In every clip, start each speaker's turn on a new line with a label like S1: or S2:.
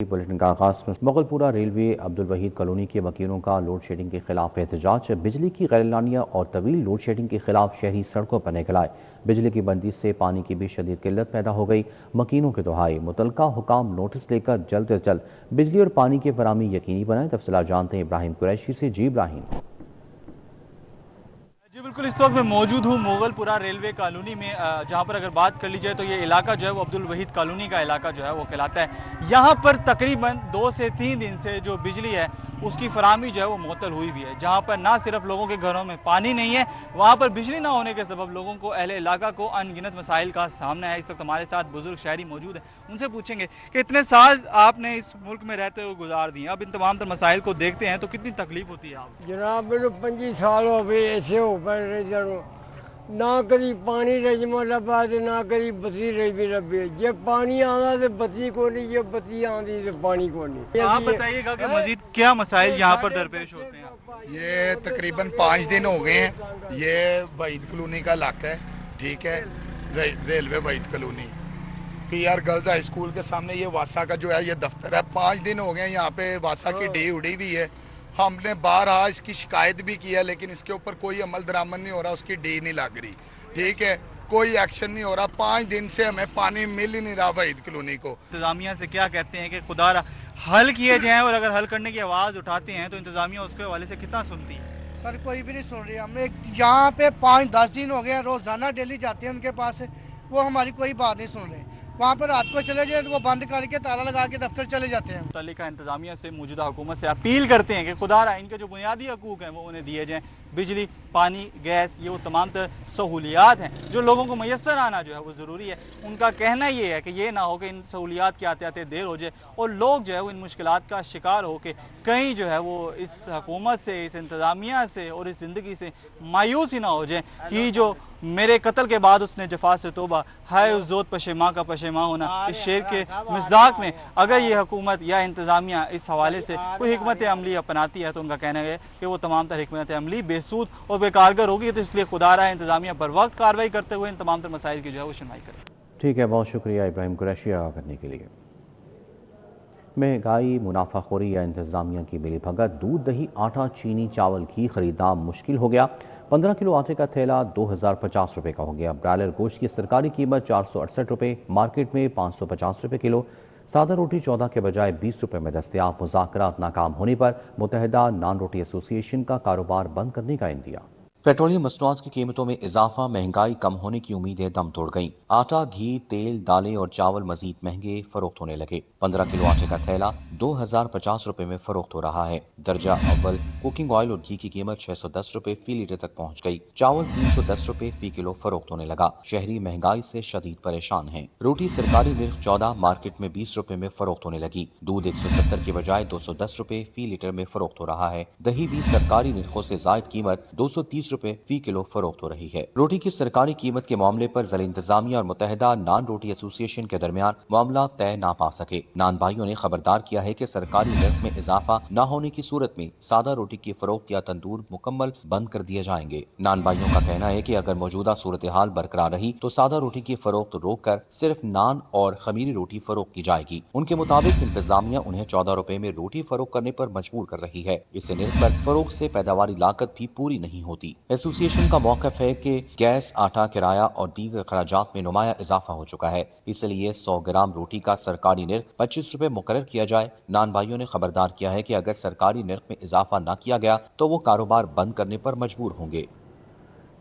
S1: Bulletin का आगाज Mughalpura railway Abdul Waheed colony के मकीनों का लोड शेडिंग के खिलाफ एहतजाज। बिजली की गैरलानिया और तवील लोड शेडिंग के खिलाफ शहरी सड़कों पर निकल आए। बिजली की बंदिश से पानी की भी शदीद किल्लत पैदा हो गई। मकीनों के दुहाई मुतलका हुकाम नोटिस लेकर जल्द अज जल्द बिजली और पानी की फराहमी यकीनी बनाएं। तफसीलात जानते हैं इब्राहिम कुरैशी से। जी इब्राहिम।
S2: जी बिल्कुल, इस वक्त मैं मौजूद हूँ मुगलपुरा रेलवे कॉलोनी में, जहाँ पर अगर बात कर ली जाए तो ये इलाका जो है वो अब्दुल वहीद कॉलोनी का इलाका जो है वो कहलाता है। यहाँ पर तकरीबन 2 से 3 दिन से जो बिजली है उसकी फराहमी जो है वो मुअत्तल हुई हुई है। जहाँ पर ना सिर्फ लोगों के घरों में पानी नहीं है, वहाँ पर बिजली ना होने के सबब लोगों को, अहले इलाका को अनगिनत मसाइल का सामना है। इस वक्त हमारे साथ बुजुर्ग शहरी मौजूद हैं, उनसे पूछेंगे कि इतने साल आपने इस मुल्क में रहते हुए गुजार दिए, अब इन तमाम तर मसाइल को देखते हैं तो कितनी तकलीफ होती है आपको?
S3: जनाब मैंने 25 साल हो गए ऐसे हो पर ना कभी पानी रजमा लभा ना कभी बत्ती रजमी लभे। जब पानी आना तो बत्ती को नहीं, जब बत्ती आती तो पानी को नहीं।
S2: आप बताइएगा कि मजीद क्या मसाइल यहाँ पर दरपेश होते हैं?
S4: ये तकरीबन 5 दिन हो गए हैं। ये वहीद कॉलोनी का इलाका है, ठीक है, railway Waheed colony PR girls high school के सामने ये वासा का जो है ये दफ्तर है। 5 दिन हो गए यहाँ पे वासा की डी उड़ी हुई है। हमने बारहा इसकी शिकायत भी की है, लेकिन इसके ऊपर कोई अमल दरामद नहीं हो रहा, उसकी डी नहीं लग रही, ठीक है, कोई एक्शन नहीं हो रहा। 5 दिन से हमें पानी मिल ही नहीं रहा वहीद कॉलोनी को।
S2: इंतजामिया से क्या कहते हैं कि खुदारा हल किए जाएं, और अगर हल करने की आवाज़ उठाते हैं तो इंतजामिया उसके हवाले से कितना सुनती है?
S5: सर कोई भी नहीं सुन रही। हमें यहाँ पे 5-10 दिन हो गए, रोज़ाना डेली जाते हैं उनके पास, वो हमारी कोई बात नहीं सुन रहे। वहाँ पर रात को चले जाए तो वो बंद करके ताला लगा के दफ्तर चले जाते हैं।
S2: मुतल्लिका इंतजामिया से, मौजूदा हुकूमत से अपील करते हैं कि खुदारा इनके जो बुनियादी हकूक़ हैं वो उन्हें दिए जाएँ। बिजली, पानी, गैस, ये वो तमाम तर सहूलियात हैं जो लोगों को मैसर आना जो है वो ज़रूरी है। उनका कहना ये है कि ये ना हो कि इन सहूलियात के आते आते देर हो जाए और लोग जो है वो इन मुश्किलात का शिकार हो के कहीं जो है वो इस हुकूमत से, इस इंतजामिया से और इस ज़िंदगी से मायूस ही ना हो जाए कि जो मेरे कत्ल के बाद उसने जफा से तोबा, हाय उस ज़ोत पशेमा का पशेमा होना। इस शेर के मिज़दाक में अगर ये हुकूमत या इंतज़ामिया इस हवाले से कोई हिकमत अमली अपनाती है तो उनका कहना है कि वो तमाम तर हिकमत अमली बेसूद और बेकारगर होगी। तो इसलिए खुदा रहा इंतज़ामिया बर वक्त कार्रवाई करते हुए इन तमाम तर मसाइल की जो है वो सुनवाई करे।
S1: ठीक है, बहुत शुक्रिया इब्राहिम कुरैशी आगाह करने के लिए। महंगाई, मुनाफाखोरी या इंतजामिया की मिली भगत, दूध, दही, आटा, चीनी, चावल, घी खरीदना मुश्किल हो गया। 15 किलो आटे का थैला 2050 रुपये का हो गया। ब्रायलर गोश्त की सरकारी कीमत 468 रुपये, मार्केट में 550 रुपये किलो। सादा रोटी 14 के बजाय 20 रुपये में दस्तयाब। मुज़ाकरात नाकाम होने पर मुत्तहिदा नान रोटी एसोसिएशन का कारोबार बंद करने का इंदिया।
S6: पेट्रोलियम मसनूआत की कीमतों में इजाफा, महंगाई कम होने की उम्मीदें दम तोड़ गईं। आटा, घी, तेल, दालें और चावल मजीद महंगे फरोख्त होने लगे। 15 किलो आटे का थैला 2050 रुपये में फरोख्त हो रहा है। दर्जा अव्वल कुकिंग ऑयल और घी की कीमत 610 रुपये फी लीटर तक पहुँच गई। चावल 310 रुपये फी किलो फरोख्त होने लगा। शहरी महंगाई से शदीद परेशान हैं। रोटी सरकारी निर्ख 14, मार्केट में 20 रुपये में फरोख्त होने लगी। दूध 170 के बजाय 210 रुपये फी लीटर में फरोख्त हो रहा है। दही भी सरकारी निर्खों से जायद कीमत 230 रुपए फी किलो फरोख्त हो रही है। रोटी की सरकारी कीमत के मामले पर ज़िला इंतजामिया और मुत्तहिदा नान रोटी एसोसिएशन के दरमियान मामला तय ना पा सके। नान भाइयों ने खबरदार किया है कि सरकारी निर्ख में इजाफा न होने की सूरत में सादा रोटी की फरोख्त या तंदूर मुकम्मल बंद कर दिए जाएंगे। नान भाइयों का कहना है कि अगर मौजूदा सूरत हाल बरकरार रही तो सादा रोटी की फरोख्त रोक कर सिर्फ नान और खमीरी रोटी फरोख्त की जाएगी। उनके मुताबिक इंतजामिया उन्हें 14 रुपए में रोटी फरोख्त करने पर मजबूर कर रही है। इससे निर्ख पर फरोख्त से पैदावारी लागत भी पूरी नहीं होती। एसोसिएशन का मौक़िफ़ है कि गैस, आटा, किराया और दीगर खराजात में नुमाया इजाफा हो चुका है, इसलिए 100 ग्राम रोटी का सरकारी निर्ख 25 रुपये मुकर्रर किया जाए। नान भाइयों ने खबरदार किया है कि अगर सरकारी निर्ख में इजाफा न किया गया तो वो कारोबार बंद करने पर मजबूर होंगे।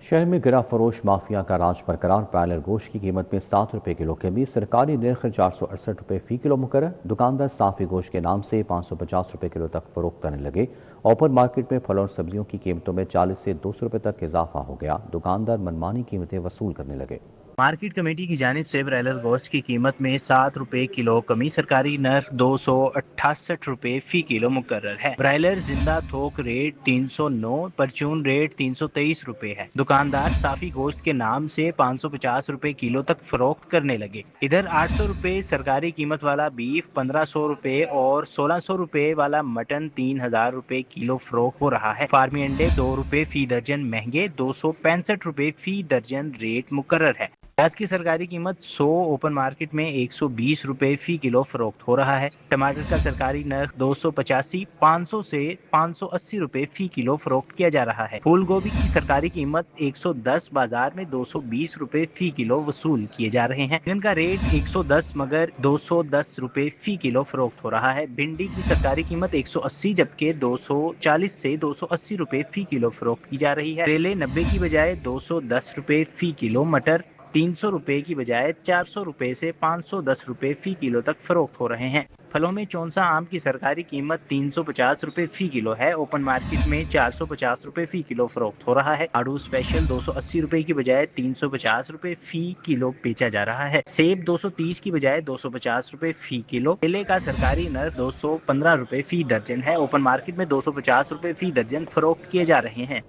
S1: शहर में गिरा फरोश माफिया का राज बरकरार। ब्रायलर गोश्त की कीमत में 7 रुपये किलो के भी सरकारी निर्ख 468 रुपये फी किलो मुकर्रर। दुकानदार साफी गोश्त के नाम से 550 रुपये किलो तक फरोख्त करने लगे। ओपन मार्केट में फल और सब्जियों की कीमतों में 40 से 200 रुपये तक इजाफा हो गया। दुकानदार मनमानी कीमतें वसूल करने लगे।
S7: मार्केट कमेटी की जानिब से ब्रायलर गोश्त की कीमत में 7 रुपए किलो कमी, सरकारी नर्ख 268 रुपए फी किलो मुकर्रर है। ब्रायलर जिंदा थोक रेट 309, परचून रेट 323 रुपए है। दुकानदार साफी गोश्त के नाम से 550 रुपए किलो तक फरोख्त करने लगे। इधर 800 रुपए सरकारी कीमत वाला बीफ, 1500 रुपए और 1600 रुपए वाला मटन 3000 रुपए किलो फरोख्त हो रहा है। फार्मी अंडे 2 रुपए फी दर्जन महंगे, 265 रुपए फी दर्जन रेट मुकर्रर है। प्याज की सरकारी कीमत 100 ओपन मार्केट में 120 रुपए फी किलो फरोख्त हो रहा है। टमाटर का सरकारी नर्ख 285, 500 से 580 रुपए फी किलो फरोख्त किया जा रहा है। फूल गोभी की सरकारी कीमत 110, बाजार में 220 रुपए फी किलो वसूल किए जा रहे हैं। इनका रेट 110 मगर 210 रुपए फी किलो फरोख्त हो रहा है। भिंडी की सरकारी कीमत 180 जबकि 240 से 280 रुपए फी किलो फरोख्त की जा रही है। करेले 90 की बजाय 210 रुपए फी किलो, मटर 300 रुपए की बजाय 400 रुपए से 510 रुपए फी किलो तक फरोख्त हो रहे हैं। फलों में चौंसा आम की सरकारी कीमत 350 रुपए फी किलो है। ओपन मार्केट में 450 रुपए फी किलो फरोख्त हो रहा है। आड़ू स्पेशल 280 रुपए की बजाय 350 रुपए फी किलो बेचा जा रहा है। सेब 230 की बजाय 250 रुपए फी किलो। केले का सरकारी नर्ख 215 रुपए फी दर्जन है। ओपन मार्केट में 250 रुपए फी दर्जन फरोख्त किए जा रहे हैं।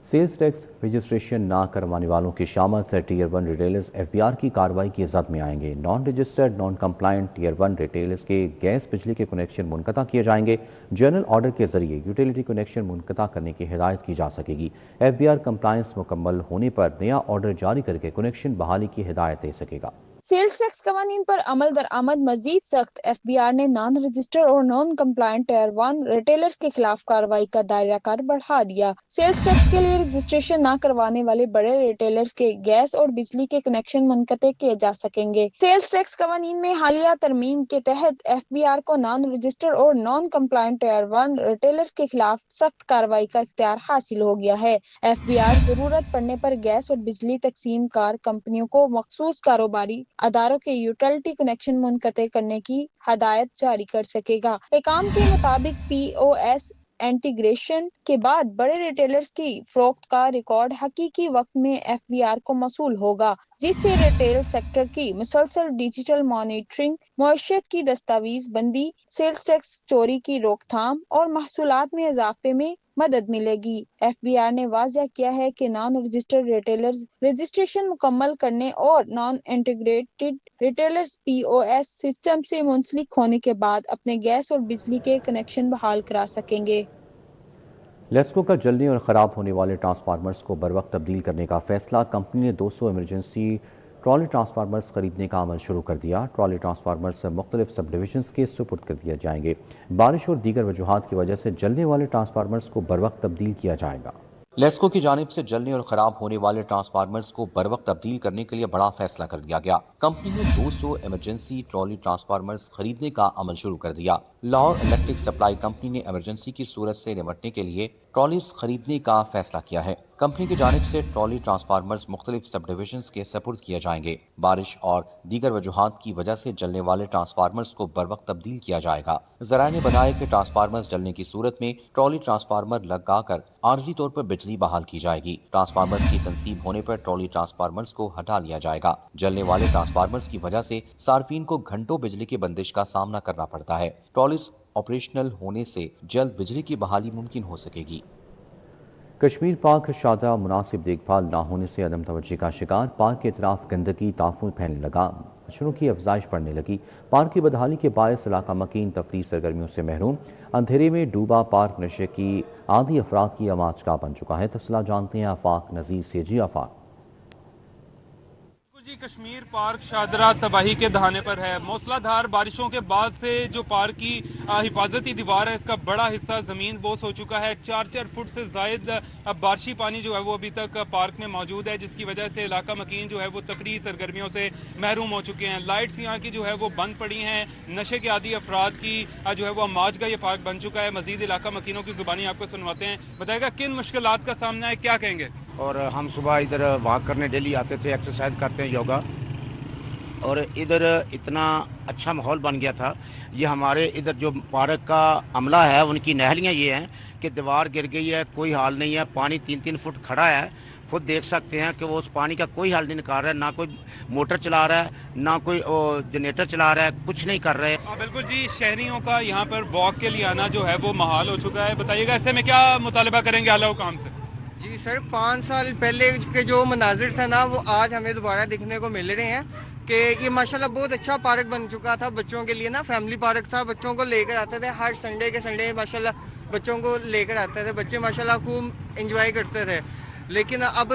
S1: सेल्स टैक्स रजिस्ट्रेशन ना करवाने वालों की शामत टीयर 1 रिटेलर्स एफबीआर की कार्रवाई की जद में आएंगे। Non registered non compliant tier 1 retailers के गैस बिजली के कनेक्शन मुनक़ता किए जाएंगे। जनरल ऑर्डर के जरिए यूटिलिटी कनेक्शन मुनक़ता करने की हिदायत की जा सकेगी। एफबीआर कंप्लायंस मुकम्मल होने पर नया ऑर्डर जारी करके कनेक्शन बहाली की हिदायत दे सकेगा।
S8: सेल्स टैक्स कवानीन पर अमल दरामद मजीद सख्त। एफबीआर ने नॉन रजिस्टर्ड और नॉन कंप्लायंट टीयर 1 रिटेलर्स के खिलाफ कार्रवाई का दायरा कार बढ़ा दिया। सेल्स टैक्स के लिए रजिस्ट्रेशन न करवाने वाले बड़े रिटेलर्स के गैस और बिजली के कनेक्शन मुनक़ते किए जा सकेंगे। सेल्स टैक्स कवानीन में हालिया तरमीम के तहत एफबीआर को नॉन रजिस्टर्ड और नॉन कंप्लायंट टीयर 1 रिटेलर्स के खिलाफ सख्त कार्रवाई का इख्तियार हासिल हो गया है। एफबीआर जरूरत पड़ने पर गैस और बिजली तकसीम कार कंपनियों को मखसूस कारोबारी अदारों के यूटिलिटी कनेक्शन मुनक़ते करने की हदायत जारी कर सकेगा। एकाम के मुताबिक POS इंटीग्रेशन के बाद बड़े रिटेलर्स की फरोख्त का रिकॉर्ड हकीकी वक्त में एफबीआर को मसूल होगा, जिससे रिटेल सेक्टर की मुसलसल डिजिटल मॉनिटरिंग, मुआशियत की दस्तावेज बंदी, सेल्स टैक्स चोरी की रोकथाम और महसूलात में इजाफे में मदद मिलेगी। एफबीआर ने वाज़ेह किया है कि नॉन रजिस्टर्ड रिटेलर्स रजिस्ट्रेशन मुकम्मल करने और non integrated retailers POS system से मुंसलिक होने के बाद अपने गैस और बिजली के कनेक्शन बहाल करा सकेंगे।
S1: लेस्को का जलने और ख़राब होने वाले ट्रांसफार्मर्स को बर वक्त तब्दील करने का फैसला। कंपनी ने 200 इमरजेंसी ट्रॉली ट्रांसफार्मर्स खरीदने का अमल शुरू कर दिया। ट्रॉली ट्रांसफार्मर्स मुख्तलिफ सब डिविजन्स के सुपुर्द कर दिए जाएंगे। बारिश और दीगर वजूहात की वजह से जलने वाले ट्रांसफार्मर्स को बर वक्त तब्दील किया जाएगा।
S6: लेस्को की जानिब से जलने और खराब होने वाले ट्रांसफार्मर्स को बर वक्त तब्दील करने के लिए बड़ा फैसला कर लिया गया। कंपनी ने 200 इमरजेंसी ट्रॉली ट्रांसफार्मर्स खरीदने का अमल शुरू कर दिया। लाहौर इलेक्ट्रिक सप्लाई कंपनी ने इमरजेंसी की सूरत से निपटने के लिए ट्रॉलीज खरीदने का फैसला किया है। कंपनी की जानिब से ट्रॉली ट्रांसफार्मर्स मुख्तलिफ सब डिविजन्स के सपुर्द किए जाएंगे। बारिश और दीगर वजूहात की वजह से जलने वाले ट्रांसफार्मर्स को बर वक्त तब्दील किया जाएगा। ज़राए ने बताया कि ट्रांसफार्मर्स जलने की सूरत में ट्रॉली ट्रांसफार्मर लगाकर आर्जी तौर पर बिजली बहाल की जाएगी। ट्रांसफार्मर्स की तनसीब होने पर ट्रॉली ट्रांसफार्मर्स को हटा लिया जाएगा। जलने वाले ट्रांसफार्मर्स की वजह से सार्फिन को घंटों बिजली की बंदिश का सामना करना पड़ता है। ट्रॉलीज ऑपरेशनल होने से जल्द बिजली की बहाली मुमकिन हो सकेगी।
S1: कश्मीर पार्क शादा मुनासिब देखभाल ना होने से अदम तवज्जो का शिकार। पार्क के इतराफ गंदगी ताफून फैलने लगा, मच्छरों की अफजाइश बढ़ने लगी। पार्क की बदहाली के बायस इलाका मकीन तफरीह सरगर्मियों से महरूम। अंधेरे में डूबा पार्क नशे की आदि अफराद की आमाज का बन चुका है। तफसीलात जानते हैं आफाक नज़ीर से। जी आफाक।
S9: कश्मीर पार्क शादरा तबाही के दहाने पर है। मूसलाधार बारिशों के बाद से जो पार्क की हिफाजती दीवार है, इसका बड़ा हिस्सा ज़मीन बोस हो चुका है। 4-4 फुट से ज़ायद बारिशी पानी जो है वो अभी तक पार्क में मौजूद है, जिसकी वजह से इलाका मकीन जो है वो तफरीह सरगर्मियों से महरूम हो चुके हैं। लाइट्स यहाँ की जो है वो बंद पड़ी हैं। नशे के आदि अफराद की जो है वो अमाज का ये पार्क बन चुका है। मजीद इलाका मकीनों की ज़ुबानी आपको सुनवाते हैं। बताएगा किन मुश्किलात का सामना है, क्या कहेंगे?
S10: और हम सुबह इधर वॉक करने डेली आते थे, एक्सरसाइज करते हैं, योगा, और इधर इतना अच्छा माहौल बन गया था। ये हमारे इधर जो पार्क का अमला है उनकी नहलियाँ ये हैं कि दीवार गिर गई है, कोई हाल नहीं है, पानी 3-3 फुट खड़ा है। खुद देख सकते हैं कि वो उस पानी का कोई हल नहीं निकाल रहा है, ना कोई मोटर चला रहा है, ना कोई जनरेटर चला रहा है, कुछ नहीं कर रहे।
S9: बिल्कुल जी, शहरियों का यहाँ पर वॉक के लिए आना जो है वो महाल हो चुका है। बताइएगा ऐसे में क्या मुतालबा करेंगे आला हुकाम से?
S3: जी सर, 5 साल पहले के जो मनाजिर था ना, वो आज हमें दोबारा दिखने को मिल रहे हैं कि ये माशाल्लाह बहुत अच्छा पार्क बन चुका था बच्चों के लिए ना। फैमिली पार्क था, बच्चों को लेकर आते थे हर संडे के संडे, माशाल्लाह बच्चों को लेकर आते थे। बच्चे माशाल्लाह खूब एंजॉय करते थे। لیکن اب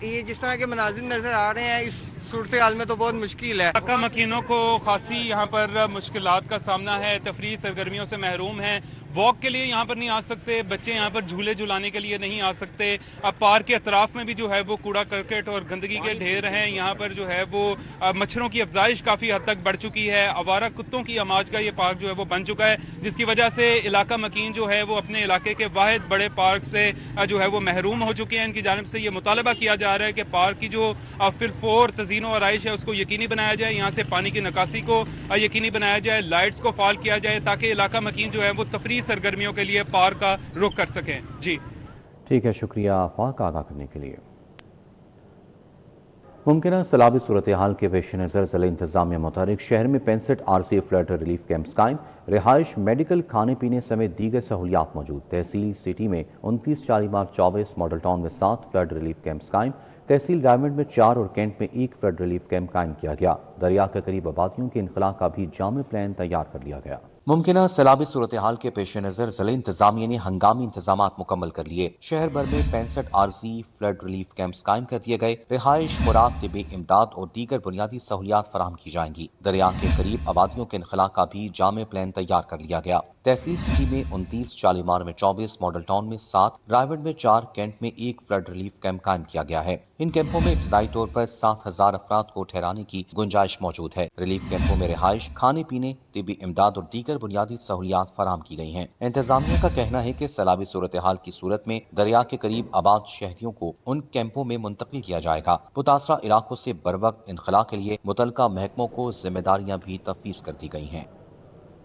S3: یہ جس طرح کے مناظر نظر آ رہے ہیں اس صورتحال میں تو بہت مشکل ہے.
S9: علاقہ مکینوں کو خاصی یہاں پر مشکلات کا سامنا ہے، تفریحی سرگرمیوں سے محروم ہیں، واک کے لیے یہاں پر نہیں آ سکتے، بچے یہاں پر جھولے جھلانے کے لیے نہیں آ سکتے. اب پارک کے اطراف میں بھی جو ہے وہ کوڑا کرکٹ اور گندگی کے ڈھیر ہیں. یہاں پر جو ہے وہ مچھروں کی افزائش کافی حد تک بڑھ چکی ہے. آوارہ کتوں کی آماج کا یہ پارک جو ہے وہ بن چکا ہے، جس کی وجہ سے علاقہ مکین جو ہے وہ اپنے علاقے کے واحد بڑے پارک سے جو ہے وہ محروم ہو چکے ہیں. ان کی جانب سے یہ مطالبہ کیا جا رہا ہے کہ پارک کی جو فر تزئین و آرائش ہے اس کو یقینی بنایا جائے، یہاں سے پانی کی نکاسی کو یقینی بنایا جائے، لائٹس کو فعال کیا جائے تاکہ علاقہ مکین جو ہے وہ تفریحی سرگرمیوں کے لیے پارک کا رخ کر سکیں. جی
S1: ٹھیک ہے، شکریہ آفاق آگاہ کرنے کے لیے. ممکنہ سیلابی صورتحال کے پیش نظر ضلع انتظامیہ مطابق شہر میں 65 عارضی فلڈ ریلیف کیمپس قائم، رہائش، میڈیکل، کھانے پینے سمیت دیگر سہولیات موجود. تحصیل سٹی میں 29 شالیمار 24، ماڈل ٹاؤن میں 7 فلڈ ریلیف کیمپس قائم، تحصیل ڈائمنڈ میں 4 اور کینٹ میں 1 فلڈ ریلیف کیمپ قائم کیا گیا. دریا کے قریب آبادیوں کے انخلاء کا بھی جامع پلان تیار کر لیا گیا.
S6: ممکنہ سیلابی صورتحال کے پیش نظر ضلع انتظامیہ نے ہنگامی انتظامات مکمل کر لیے. شہر بھر میں 65 عارضی فلڈ ریلیف کیمپس قائم کر دیے گئے. رہائش، خوراک، طبی امداد اور دیگر بنیادی سہولیات فراہم کی جائیں گی. دریا کے قریب آبادیوں کے انخلاء کا بھی جامع پلان تیار کر لیا گیا. تحصیل سٹی میں 29، شالیمار میں 24، ماڈل ٹاؤن میں 7، رائیونڈ میں 4، کینٹ میں 1 فلڈ ریلیف کیمپ قائم کیا گیا ہے. ان کیمپوں میں ابتدائی طور پر 7000 افراد کو ٹھہرانے کی گنجائش موجود ہے. ریلیف کیمپوں میں رہائش، کھانے پینے، طبی امداد اور دیگر بنیادی سہولیات فراہم کی گئی ہیں. انتظامیہ کا کہنا ہے کہ سیلابی صورتحال کی صورت میں دریا کے قریب آباد شہریوں کو ان کیمپوں میں منتقل کیا جائے گا. متاثرہ علاقوں سے بروقت انخلاء کے لیے متعلقہ محکموں کو ذمہ داریاں بھی تفویض کر دی گئی ہیں.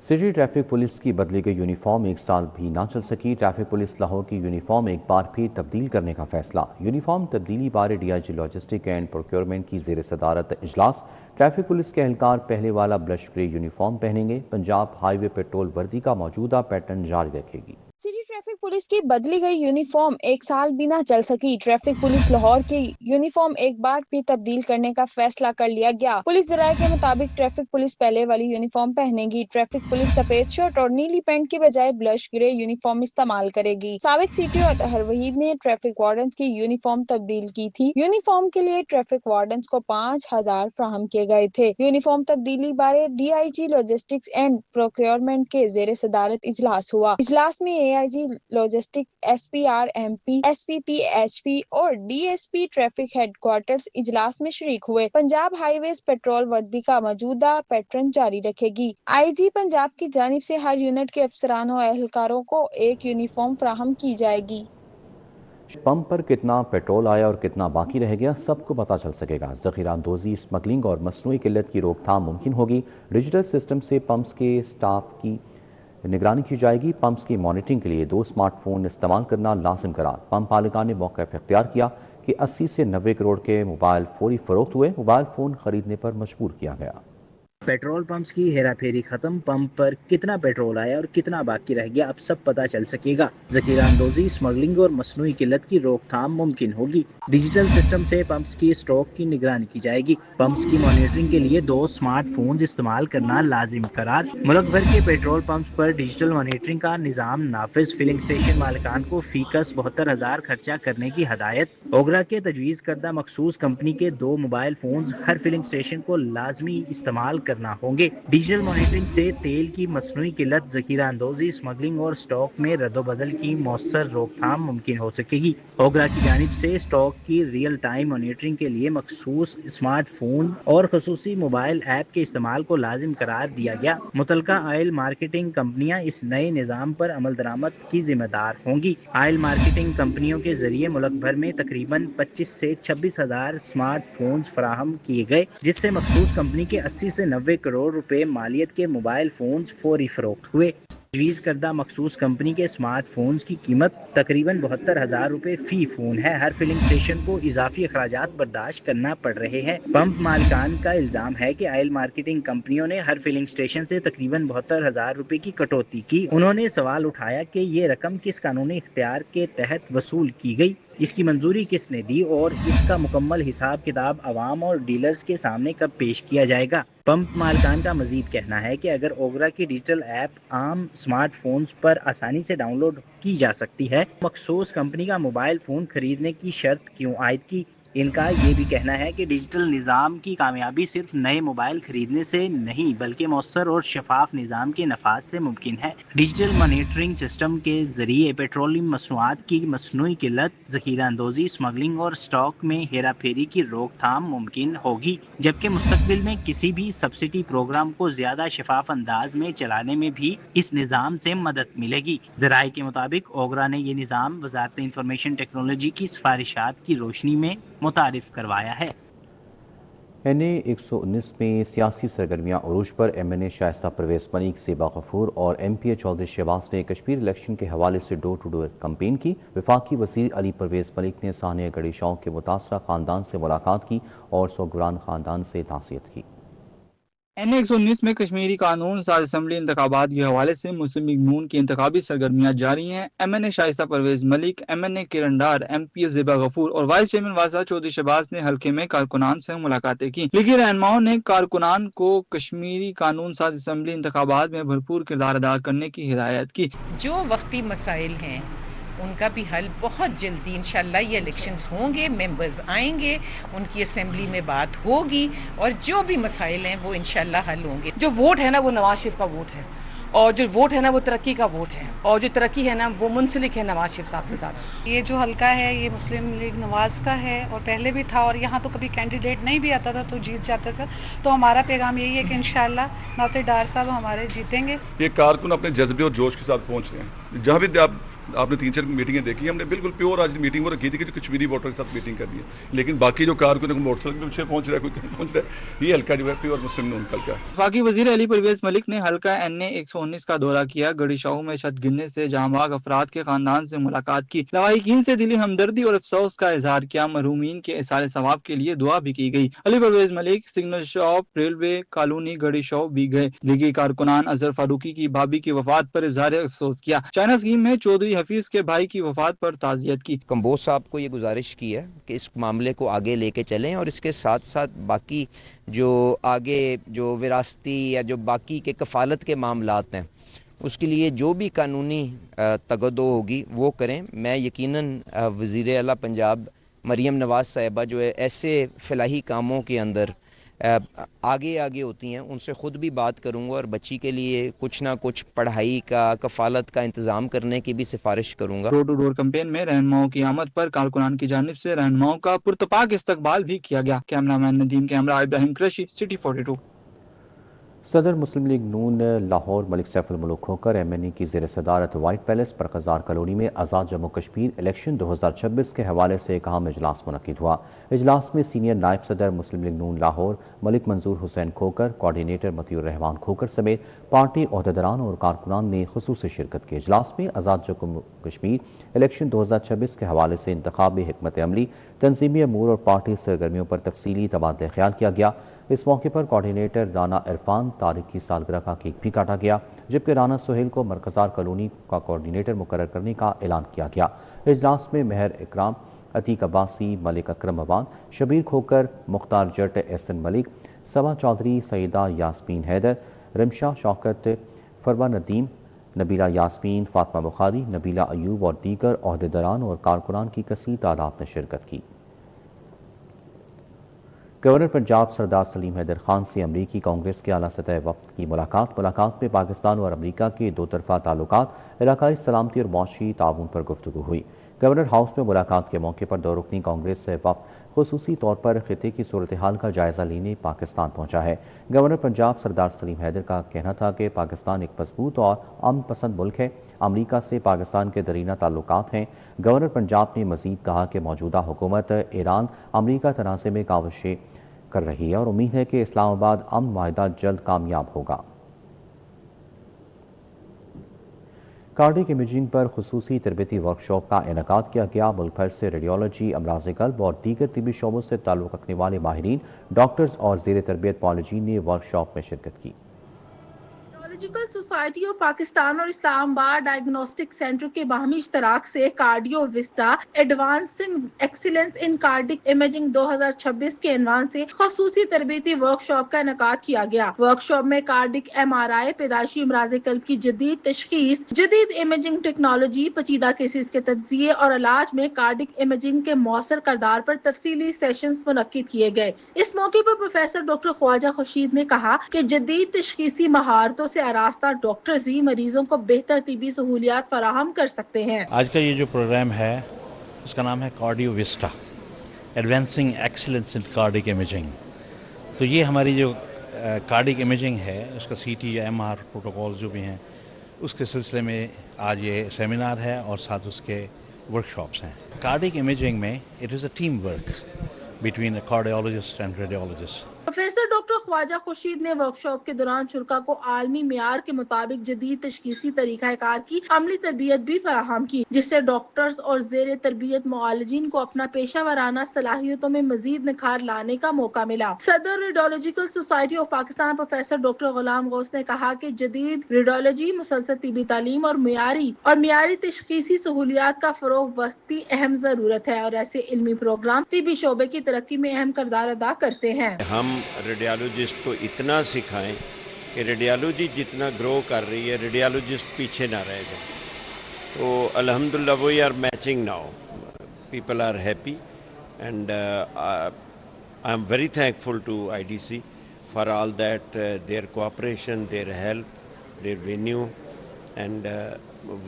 S1: سٹی ٹریفک پولیس کی بدلی گئی یونیفارم 1 سال بھی نہ چل سکی. ٹریفک پولیس لاہور کی یونیفارم ایک بار پھر تبدیل کرنے کا فیصلہ. یونیفارم تبدیلی بارے D I G logistics and procurement کی زیر صدارت اجلاس. ٹریفک پولیس کے اہلکار پہلے والا بلش گرے یونیفارم پہنیں گے. پنجاب ہائی وے پیٹرول وردی کا موجودہ پیٹرن جاری رکھے گی.
S8: سٹی ٹریفک پولیس کی بدلی گئی یونیفارم 1 سال بھی نہ چل سکی. ٹریفک پولیس لاہور کی یونیفارم ایک بار پھر تبدیل کرنے کا فیصلہ کر لیا گیا. پولیس ذرائع کے مطابق ٹریفک پولیس پہلے والی یونیفارم پہنے گی. ٹریفک پولیس سفید شرٹ اور نیلی پینٹ کی بجائے بلش گرے یونیفارم استعمال کرے گی. سابق سی ٹی او اطہر وحید نے ٹریفک وارڈنز کی یونیفارم تبدیل کی تھی. یونیفارم کے لیے ٹریفک وارڈنز کو 5000 فراہم کیے گئے تھے. یونیفارم تبدیلی بارے D I G logistics and procurement کے زیر صدارت اجلاس ہوا. اجلاس میں A I G logistic, S P R M P, S P P H P اور D S P traffic headquarters اجلاس میں شریک ہوئے. پنجاب ہائی ویز پیٹرول وردی کا موجودہ پیٹرن جاری رکھے گی. آئی جی پنجاب کی جانب سے ہر یونٹ کے افسران و اہلکاروں کو ایک یونیفارم فراہم کی جائے گی.
S1: پمپ پر کتنا پیٹرول آیا اور کتنا باقی رہ گیا سب کو پتہ چل سکے گا. ذخیرہ اندوزی، اسمگلنگ اور مصنوعی قلت کی روک تھام ممکن ہوگی. ڈیجیٹل سسٹم سے پمپس کے سٹاف کی نگرانی کی جائے گی. پمپس کی مانیٹرنگ کے لیے 2 سمارٹ فون استعمال کرنا لازم قرار. پمپ مالکان نے موقف اختیار کیا کہ 80 سے 90 کروڑ کے موبائل فوری فروخت ہوئے. موبائل فون خریدنے پر مجبور کیا گیا.
S7: پیٹرول پمپس کی ہیرا پھیری ختم. پمپ پر کتنا پیٹرول آیا اور کتنا باقی رہ گیا اب سب پتہ چل سکے گا. ذخیرہ اندوزی، اسمگلنگ اور مصنوعی قلت کی روک تھام ممکن ہوگی. ڈیجیٹل سسٹم سے پمپس کی اسٹاک کی نگرانی کی جائے گی. پمپس کی مانیٹرنگ کے لیے 2 سمارٹ فونز استعمال کرنا لازم قرار. ملک بھر کے پیٹرول پمپس پر ڈیجیٹل مانیٹرنگ کا نظام نافذ. فلنگ اسٹیشن مالکان کو فی کس 72,000 خرچہ کرنے کی ہدایت. اوگرا کے تجویز کردہ مخصوص کمپنی کے 2 موبائل فونز ہر فلنگ اسٹیشن کو لازمی استعمال کرنا ہوں گے. ڈیجیٹل مانیٹرنگ سے تیل کی مصنوعی قلت، ذخیرہ اندوزی، اسمگلنگ اور اسٹاک میں رد و بدل کی مؤثر روک تھام ممکن ہو سکے گی. اوگرا کی جانب سے اسٹاک کی ریئل ٹائم مانیٹرنگ کے لیے مخصوص اسمارٹ فون اور خصوصی موبائل ایپ کے استعمال کو لازم قرار دیا گیا. متعلقہ آئل مارکیٹنگ کمپنیاں اس نئے نظام پر عمل درآمد کی ذمہ دار ہوں گی. آئل مارکیٹنگ کمپنیوں کے ذریعے ملک بھر میں تقریباً 25 سے 26,000 اسمارٹ فونز فراہم کیے گئے، جس سے مخصوص کمپنی کے 80 سے 90 کروڑ روپے مالیت کے موبائل فونز فوری فروخت ہوئے. تجویز کردہ مخصوص کمپنی کے اسمارٹ فونز کی قیمت تقریباً 72,000 روپے فی فون ہے. ہر فلنگ اسٹیشن کو اضافی اخراجات برداشت کرنا پڑ رہے ہیں. پمپ مالکان کا الزام ہے کہ آئل مارکیٹنگ کمپنیوں نے ہر فلنگ اسٹیشن سے تقریباً 72,000 روپے کی کٹوتی کی. انہوں نے سوال اٹھایا کہ یہ رقم کس قانونی اختیار کے تحت وصول کی گئی. اس کی منظوری کس نے دی اور اس کا مکمل حساب کتاب عوام اور ڈیلرز کے سامنے کب پیش کیا جائے گا؟ پمپ مالکان کا مزید کہنا ہے کہ اگر اوگرا کی ڈیجیٹل ایپ عام سمارٹ فونز پر آسانی سے ڈاؤن لوڈ کی جا سکتی ہے، مخصوص کمپنی کا موبائل فون خریدنے کی شرط کیوں عائد کی؟ ان کا یہ بھی کہنا ہے کہ ڈیجیٹل نظام کی کامیابی صرف نئے موبائل خریدنے سے نہیں بلکہ مؤثر اور شفاف نظام کے نفاذ سے ممکن ہے۔ ڈیجیٹل مانیٹرنگ سسٹم کے ذریعے پیٹرولیم مصنوعات کی مصنوعی قلت، ذخیرہ اندوزی، اسمگلنگ اور اسٹاک میں ہیرا پھیری کی روک تھام ممکن ہوگی، جبکہ مستقبل میں کسی بھی سبسڈی پروگرام کو زیادہ شفاف انداز میں چلانے میں بھی اس نظام سے مدد ملے گی۔ ذرائع کے مطابق اوگرا نے یہ نظام وزارت انفارمیشن ٹیکنالوجی کی سفارشات کی روشنی میں متعارف کروایا ہے۔
S1: NA 119 میں سیاسی سرگرمیاں عروج پر MNA شائستہ پرویز ملک، زیبا غفور اور MPA چودھری شہباز نے کشمیر الیکشن کے حوالے سے ڈور ٹو ڈور کمپین کی۔ وفاقی وزیر علی پرویز ملک نے ثانیہ گڑھی شوق کے متاثرہ خاندان سے ملاقات کی اور سوگواران خاندان سے تعزیت کی۔
S2: NA 119 میں کشمیری قانون ساز اسمبلی انتخابات کے حوالے سے مسلم لیگ نون کی انتخابی سرگرمیاں جاری ہیں۔ MNA شائستہ پرویز ملک، MNA کرن ڈار، MPA زیبا غفور اور وائس چیئرمین واسطہ چودھری شہباز نے حلقے میں کارکنان سے ملاقاتیں کی۔ لیگی رہنماؤں نے کارکنان کو کشمیری قانون ساز اسمبلی انتخابات میں بھرپور کردار ادا کرنے کی ہدایت کی۔
S11: جو وقتی مسائل ہیں ان کا بھی حل بہت جلدی انشاءاللہ یہ الیکشنز ہوں گے، ممبرز آئیں گے، ان کی اسمبلی میں بات ہوگی اور جو بھی مسائل ہیں وہ انشاءاللہ حل ہوں گے۔
S12: جو ووٹ ہے نا وہ نواز شریف کا ووٹ ہے، اور جو ووٹ ہے نا وہ ترقی کا ووٹ ہے، اور جو ترقی ہے نا وہ منسلک ہے نواز شریف صاحب کے ساتھ۔
S13: یہ جو حلقہ ہے یہ مسلم لیگ نواز کا ہے اور پہلے بھی تھا، اور یہاں تو کبھی کینڈیڈیٹ نہیں بھی آتا تھا تو جیت جاتا تھا، تو ہمارا پیغام یہی ہے کہ انشاءاللہ ناصر ڈار صاحب ہمارے جیتیں گے۔
S14: یہ کارکن اپنے جذبے اور جوش کے ساتھ پہنچ رہے ہیں۔ جہاں بھی آپ نے 3-4 میٹنگیں دیکھی، ہم نے بالکل پیور آج میٹنگ وہ رکھی تھی کہ جو کشمیری ووٹر کے ساتھ میٹنگ کرنی ہے، لیکن باقی جو کارکن کوئی موٹر سائیکل پہ پہنچ رہا ہے، کوئی کہیں پہنچ رہا ہے، یہ حلقہ جو ہے پیور مسلم نون کا حلقہ ہے۔
S2: وفاقی وزیر علی پرویز ملک نے حلقہ NA 119 کا دورہ کیا، گڑھی شاہو میں چھت گرنے سے جاں بحق افراد کے خاندان سے ملاقات کی، لواحقین سے دلی ہمدردی اور افسوس کا اظہار کیا، مرحومین کے ایصال ثواب کے لیے دعا بھی کی گئی۔ علی پرویز ملک سگنل شاپ ریلوے کالونی گڑھی شاہو بھی گئے۔ لیگی کارکنان اظہر فاروقی کی بھابھی کی وفات پر اظہار افسوس کیا۔ چائنا اسکیم میں چودھری حفیظ کے بھائی کی وفات پر تعزیت کی۔
S15: کمبوز صاحب کو یہ گزارش کی ہے کہ اس معاملے کو آگے لے کے چلیں، اور اس کے ساتھ ساتھ باقی جو آگے جو وراثتی یا جو باقی کے کفالت کے معاملات ہیں اس کے لیے جو بھی قانونی تگدو ہوگی وہ کریں۔ میں یقیناً وزیر اعلیٰ پنجاب مریم نواز صاحبہ جو ہے ایسے فلاحی کاموں کے اندر آگے ہوتی ہیں، ان سے خود بھی بات کروں گا اور بچی کے لیے کچھ نہ کچھ پڑھائی کا کفالت کا انتظام کرنے کی بھی سفارش کروں گا۔
S2: ڈور ٹو ڈور کمپین میں رہنماؤں کی آمد پر کارکنان کی جانب سے رہنماؤں کا پرتپاک استقبال بھی کیا گیا۔ کیمرہ مین ندیم کے ہمراہ ابراہیم قریشی، سٹی 42۔
S1: صدر مسلم لیگ نون لاہور ملک سیف الملک کھوکر MNA کی زیر صدارت وائٹ پیلس برقزار کالونی میں آزاد جموں کشمیر الیکشن 2026 کے حوالے سے ایک اہم اجلاس منعقد ہوا۔ اجلاس میں سینئر نائب صدر مسلم لیگ نون لاہور ملک منظور حسین کھوکر، کوارڈینیٹر مطیع الرحمان کھوکر سمیت پارٹی عہدیداران اور کارکنان نے خصوصی شرکت کی۔ اجلاس میں آزاد جموں کشمیر الیکشن 2026 کے حوالے سے انتخابی حکمت عملی، تنظیمی امور اور پارٹی سرگرمیوں پر تفصیلی تبادلہ خیال کیا گیا۔ اس موقع پر کوارڈینیٹر رانا عرفان طارق کی سالگرہ کا کیک بھی کاٹا گیا، جبکہ رانا سہیل کو مرکزار کالونی کا کوارڈینیٹر مقرر کرنے کا اعلان کیا گیا۔ اجلاس میں مہر اکرام، عتیق عباسی، ملک اکرم اوان، شبیر کھوکر، مختار جٹ، احسن ملک، سبا چودھری، سیدہ یاسمین حیدر، رمشا شوکت، فروا ندیم، نبیلہ یاسمین، فاطمہ بخاری، نبیلہ ایوب اور دیگر عہدیداران اور کارکنان کی کثیر تعداد نے شرکت کی۔ گورنر پنجاب سردار سلیم حیدر خان سے امریکی کانگریس کے اعلیٰ سطح وفد کی ملاقات میں پاکستان اور امریکہ کے دو طرفہ تعلقات، علاقائی سلامتی اور معاشی تعاون پر گفتگو ہوئی۔ گورنر ہاؤس میں ملاقات کے موقع پر دو رکنی کانگریس سے وفد خصوصی طور پر خطے کی صورتحال کا جائزہ لینے پاکستان پہنچا ہے۔ گورنر پنجاب سردار سلیم حیدر کا کہنا تھا کہ پاکستان ایک مضبوط اور امن پسند ملک ہے، امریکہ سے پاکستان کے درینہ تعلقات ہیں۔ گورنر پنجاب نے مزید کہا کہ موجودہ حکومت ایران امریکہ تنازع میں کاوشیں کر رہی ہے اور امید ہے کہ اسلام آباد امن معاہدہ جلد کامیاب ہوگا۔ کارڈک امیجنگ پر خصوصی تربیتی ورکشاپ کا انعقاد کیا گیا۔ ملک بھر سے ریڈیولوجی، امراض قلب اور دیگر طبی شعبوں سے تعلق رکھنے والے ماہرین، ڈاکٹرز اور زیر تربیت معالجین نے ورکشاپ میں شرکت کی۔
S16: نیورولوجیکل सोसाइटी ऑफ पाकिस्तान और इस्लामाबाद डायग्नोस्टिक सेंटर के बाहमी इश्तराक से cardio Vista advancing excellence in cardiac imaging 2026 के अनवान से खसूसी तरबीती वर्कशॉप का इनेकाद किया गया। वर्कशॉप में कार्डिक MRI, पैदाइशी अमराज़ कल्ब की जदीद तशखीस, जदीद इमेजिंग टेक्नोलॉजी, पेचीदा केसेस के तज्जिये और इलाज में कार्डिक इमेजिंग के मौसर करदार पर तफसीली सेशंस मुनक्किद किए गए। इस मौके पर प्रोफेसर डॉक्टर ख्वाजा खुर्शीद ने कहा कि जदीद तशखीसी महारतों से आरास्ता डॉक्टर्स ही मरीजों को बेहतर तिबी सहूलियात फराहम कर सकते हैं।
S17: आज का ये जो प्रोग्राम है उसका नाम है cardio Vista, advancing excellence in cardiac imaging. तो ये हमारी जो कार्डिक इमेजिंग है उसका CT या MR प्रोटोकॉल जो भी हैं उसके सिलसिले में आज ये सेमिनार है और साथ उसके वर्कशॉप्स हैं। कार्डिक इमेजिंग में it is a team work between a cardiologist and radiologist.
S16: Professor doctor Khawaja Khurshid ने वर्कशॉप के दौरान शुरका को आलमी मियार के मुताबिक जदीद तशखीसी तरीक़ाकार की अमली तरबियत भी फराहम की, जिससे डॉक्टर्स और ज़ेर तरबियत मुआलिजीन को अपना पेशा वराना सलाहियतों में मजीद निखार लाने का मौका मिला। सदर radiological society of Pakistan professor doctor Ghulam Ghaus ने कहा कि जदीद रेडियोलॉजी मुसलसल तिबी तालीम और मियारी तशखीसी सहूलियात का फरोग वक्ती अहम जरूरत है और ऐसे इल्मी प्रोग्राम तिबी शोबे की तरक्की में अहम किरदार अदा करते हैं।
S18: हम रेडियोलॉजिस्ट को इतना सिखाएं कि रेडियोलॉजी जितना ग्रो कर रही है रेडियोलॉजिस्ट पीछे ना रह जाए। तो अल्हम्दुलिल्लाह we are matching now, people are happy and I am very thankful to IDC for all that, their cooperation, their help, their venue and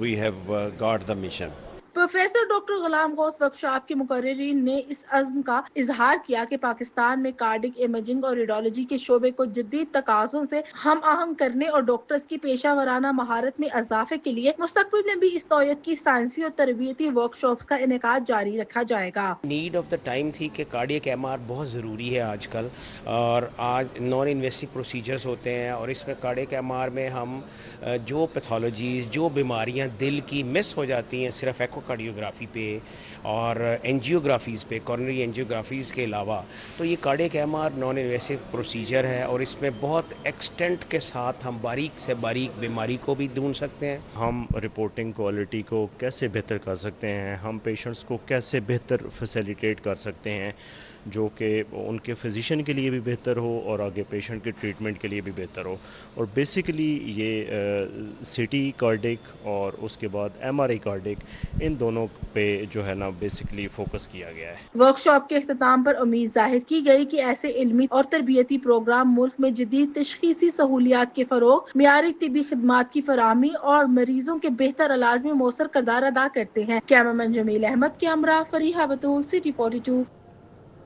S18: we have got the mission.
S16: Professor doctor Ghulam Ghaus workshop के मुकर्रिरीन ने इस अज़्म का इजहार किया कि पाकिस्तान में cardiac imaging और रेडियोलॉजी के शोबे को जदीद तकाज़ों से हम आहंग करने और डॉक्टर्स की पेशा वराना महारत में इजाफे के लिए मुस्तकबिल में भी इस नौयत की साइंसी और तरबियती वर्कशॉप्स का इनेकाद जारी रखा जाएगा।
S15: नीड ऑफ द टाइम थी कि कार्डियक MR बहुत ज़रूरी है आजकल, और आज नॉन इन्वेसिव प्रोसीजर्स होते हैं और इसमें कार्डियक MR में हम जो पैथोलॉजीज़, जो बीमारियाँ दिल की मिस हो जाती हैं सिर्फ कार्डियोग्राफी पे और एंजियोग्राफीज़ पे, कॉर्नरी एंजियोग्राफीज़ के अलावा, तो ये cardiac MR non invasive procedure है और इसमें बहुत एक्सटेंट के साथ हम बारीक से बारीक बीमारी को भी ढूंढ सकते हैं।
S19: हम रिपोर्टिंग क्वालिटी को कैसे बेहतर कर सकते हैं, हम पेशेंट्स को कैसे बेहतर फैसिलिटेट कर सकते हैं जो कि उनके फिजिशियन के लिए भी बेहतर हो और आगे पेशेंट के ट्रीटमेंट के लिए भी बेहतर हो। और बेसिकली ये CT कार्डिक और उसके बाद MRI कार्डिक, इन दोनों पे जो है ना बेसिकली फोकस किया गया है।
S16: वर्कशॉप के इख्तिताम पर उम्मीद जाहिर की गई कि ऐसे इल्मी और तरबियती प्रोग्राम मुल्क में जदीद तशखीसी सहूलियात के फरोग, मियारी तिबी खिदमात की फराहमी और मरीजों के बेहतर इलाज में मौसर किरदार अदा करते हैं। कैमरामैन जमील अहमद के हमरा फरीहा बतूल, City 42।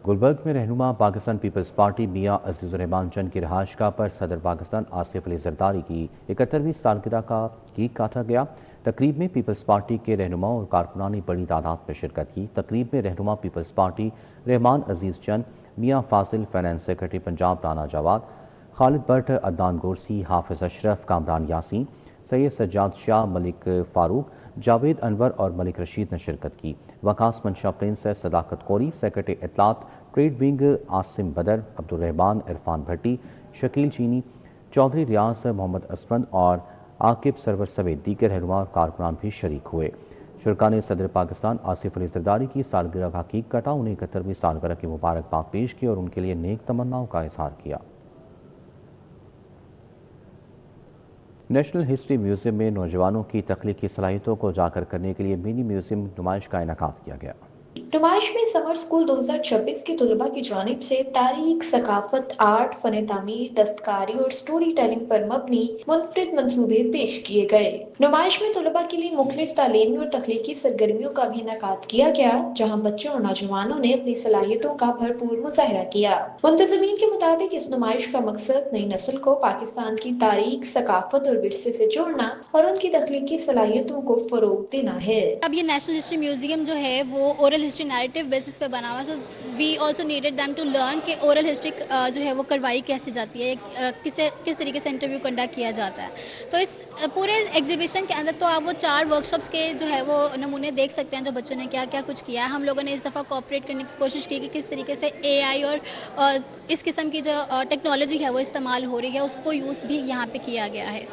S1: गुलबर्ग में रहनुमा पाकिस्तान पीपल्स पार्टी मियां अजीजुर रहमान चंद की रहायशगाह पर सदर पाकिस्तान आसिफ अली जरदारी की 71वीं सालगिरह का केक काटा गया। तकरीब में पीपल्स पार्टी के रहनुमा और कारकुनान ने बड़ी तादाद में शिरकत की। तकरीब में रहनुमा पीपल्स पार्टी रहमान अजीज चंद, मियां फासिल, फाइनेंस सेक्रेटरी पंजाब राना जवाद, खालिद भट्ट, अदनान गोरसी, हाफिज अशरफ, कामरान यासीन, सैयद सज्जाद शाह, मलिक फारूक, जावेद अनवर और मलिक रशीद ने शिरकत की। वकास मंशा प्रिंसेस, सदाकत कोरी, सेक्रेटरी इतलात ट्रेड विंग आसिम बदर, अब्दुलरहमान, इरफान भट्टी, शकील चीनी, चौधरी रियाज, मोहम्मद असमद और आकिब सरवर समेत दीगर रहनुमा और कारकुनान भी शरीक हुए। शुरका ने सदर पाकिस्तान आसिफ अली जरदारी की सालगिरह का केक काटा, उन्हें 71वीं सालगिरह की मुबारकबाद पेश की और उनके लिए नेक तमन्नाओं का इजहार किया। नेशनल हिस्ट्री म्यूजियम में नौजवानों की तख्लीकी सलाहियतों को उजागर करने के लिए मिनी म्यूजियम नुमाइश का इनेकाद किया गया।
S20: नुमाइश में समर स्कूल 2026 के तलबा की जानिब से तारीख, सकाफत, आर्ट, फन तामीर, दस्तकारी और स्टोरी टेलिंग पर मबनी मुनफरिद मंसूबे पेश किए गए। नुमाइश में तलबा के लिए मुख्तलिफ तालीमी और तख्लीकी सरगर्मियों का भी इनेकाद किया गया, जहाँ बच्चों और नौजवानों ने अपनी सलाहियतों का भरपूर मुजाहरा किया। मुंतज़मीन के मुताबिक इस नुमाइश का मकसद नई नस्ल को पाकिस्तान की तारीख, सकाफत और विरसे से जोड़ना और उनकी तख्लीकी सलाहियतों को फरोग देना है।
S21: अब ये नेशनल हिस्ट्री म्यूजियम जो है वो oral history history narrative basis پہ بنا ہوا. So we also needed them to learn کہ اورل ہسٹری جو ہے وہ کروائی کیسے جاتی ہے, کس طریقے سے انٹرویو کنڈکٹ کیا جاتا ہے. تو اس پورے ایگزیبیشن کے اندر تو آپ وہ 4 ورکشاپس کے جو ہے وہ نمونے دیکھ سکتے ہیں جو بچوں نے کیا کچھ کیا ہے. ہم لوگوں نے اس دفعہ کوآپریٹ کرنے کی کوشش کی کہ کس طریقے سے AI اور اس قسم کی جو ٹیکنالوجی ہے وہ استعمال ہو رہی ہے, اس کو یوز بھی یہاں پہ کیا گیا ہے.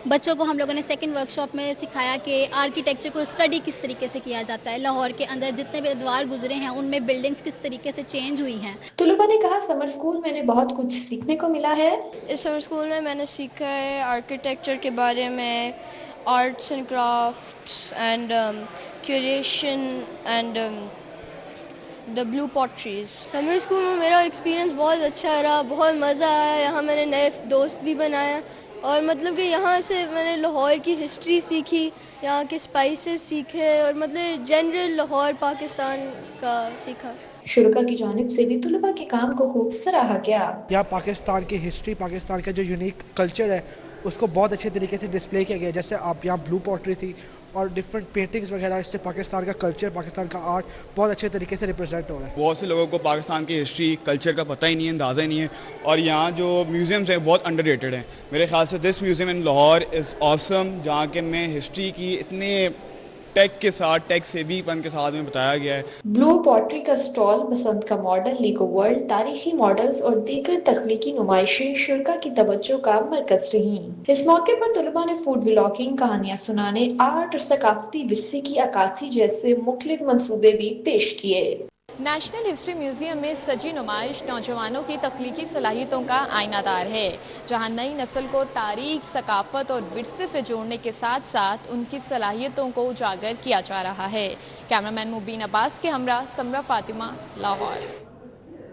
S21: بچوں کو ہم لوگوں نے سیکنڈ ورکشاپ میں سکھایا کہ آرکیٹیکچر کو اسٹڈی کس طریقے سے کیا جاتا ہے. لاہور کے اندر جتنے بھی ادوار گزرے ہیں ان میں بلڈنگز کس طریقے سے چینج ہوئی ہیں.
S20: طلباء نے کہا سمر اسکول میں نے بہت کچھ سیکھنے کو ملا ہے.
S22: اس سمر اسکول میں نے سیکھا ہے آرکیٹیکچر کے بارے میں, arts and crafts and curation and the blue potteries. Summer school میں میرا ایکسپیرینس بہت اچھا رہا, بہت مزہ آیا. یہاں میں نے نئے دوست بھی بنایا اور مطلب کہ یہاں سے میں نے لاہور کی ہسٹری سیکھی, یہاں کے اسپائسز سیکھے اور مطلب جنرل لاہور پاکستان کا سیکھا.
S20: شرکا کی جانب سے بھی طلباء کے کام کو خوب سراہا گیا.
S23: یہاں پاکستان کی ہسٹری, پاکستان کا جو یونیک کلچر ہے اس کو بہت اچھے طریقے سے ڈسپلے کیا گیا. جیسے آپ یہاں بلو پوٹری تھی اور ڈفرینٹ پینٹنگز وغیرہ, اس سے پاکستان کا کلچر, پاکستان کا آرٹ بہت اچھے طریقے سے ریپرزینٹ ہو رہا ہے.
S24: بہت سے لوگوں کو پاکستان کی ہسٹری کلچر کا پتہ ہی نہیں ہے, اندازہ ہی نہیں ہے, اور یہاں جو میوزیمز ہیں بہت انڈر ریٹڈ ہیں. میرے خیال سے دس میوزیم ان لاہور از آسم, جہاں کہ میں ہسٹری کی اتنے ٹیک کے ساتھ, ٹیک سیوی پن کے ساتھ میں بتایا گیا ہے.
S20: بلو پوٹری کا سٹال, بسنت کا ماڈل, لیگو ورلڈ, تاریخی ماڈلز اور دیگر تخلیقی نمائشیں شرکا کی توجہ کا مرکز رہیں. اس موقع پر طلباء نے فوڈ ولاگنگ, کہانیاں سنانے, آرٹ اور ثقافتی ورثے کی عکاسی جیسے مختلف منصوبے بھی پیش کیے.
S25: نیشنل ہسٹری میوزیم میں سجی نمائش نوجوانوں کی تخلیقی صلاحیتوں کا آئینہ دار ہے, جہاں نئی نسل کو تاریخ, ثقافت اور ورثے سے جوڑنے کے ساتھ ساتھ ان کی صلاحیتوں کو اجاگر کیا جا رہا ہے. کیمرامین مبین عباس کے ہمراہ سمرہ فاطمہ, لاہور.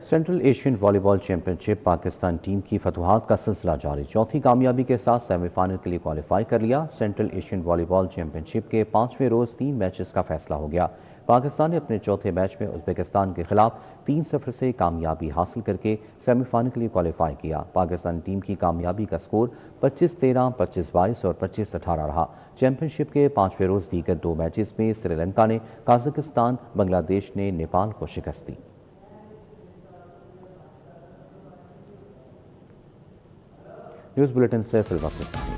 S1: سینٹرل ایشین والی بال چیمپئن شپ پاکستان ٹیم کی فتوحات کا سلسلہ جاری. چوتھی کامیابی کے ساتھ سیمی فائنل کے لیے کوالیفائی کر لیا. سینٹرل ایشین والی بال چیمپئن شپ کے 5ویں روز 3 میچز کا فیصلہ ہو گیا. پاکستان نے اپنے چوتھے میچ میں ازبکستان کے خلاف 3-0 سے کامیابی حاصل کر کے سیمی فائنل کے لیے کوالیفائی کیا. پاکستان ٹیم کی کامیابی کا سکور 25-13, 25-22 اور 25-18 رہا. چیمپئن شپ کے 5ویں روز دیگر 2 میچز میں سری لنکا نے قازقستان, بنگلہ دیش نے نیپال کو شکست دی. نیوز بلیٹن سے فی الوقت